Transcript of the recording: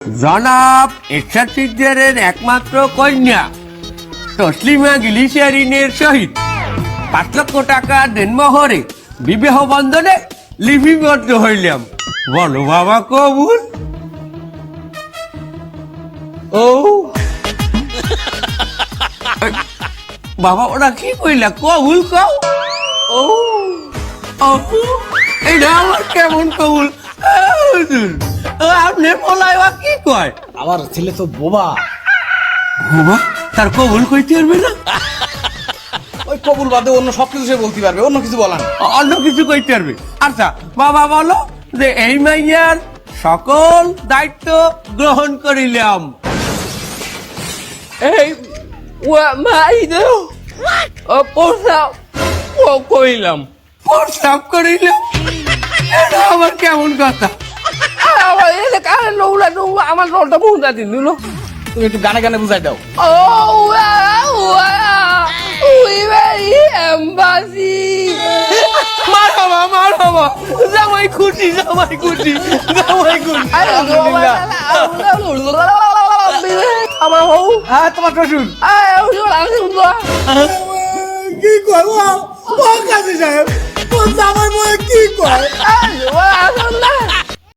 জনাব এরশাদ শিকদারের একমাত্র কন্যা তসলিমা গ্লিসারিনের সহিত ৫ লক্ষ টাকা দেনমোহরে বিবাহ বন্ধনে লিপিবদ্ধ হইলাম। বলো বাবা কবুল? ও বাবা ওরা কি কইলা কবুল কও? ও এটা আমার কেমন কবুল? আপনি বলাই কি কয়? আমার ছেলে তো বোবা। বাবা তার কবুল কইতে পারবে না? ওই কবুল বাদে অন্য সবকিছু সে বলতে পারবে, অন্য কিছু বলান। অন্য কিছু কইতে পারবে। আচ্ছা বাবা বলো যে এই মাইয়ার সকল দায়িত্ব গ্রহণ করিলাম। এই মাইদেও প্রস্তাব করিলাম। প্রস্তাব করিলাম? এটা আবার কেমন কথা? আমার রোলটা বুঝা দিন তুমি একটু গানে গানে বুঝাই দাও। মারহাবা জামাই খুশি, জামাই খুশি, জামাই খুশি। আমার বউ হ্যাঁ তোমার শ্বশুর কি কয় ও কাজী সাহেব, ও জামাই বয়ে কি কয়?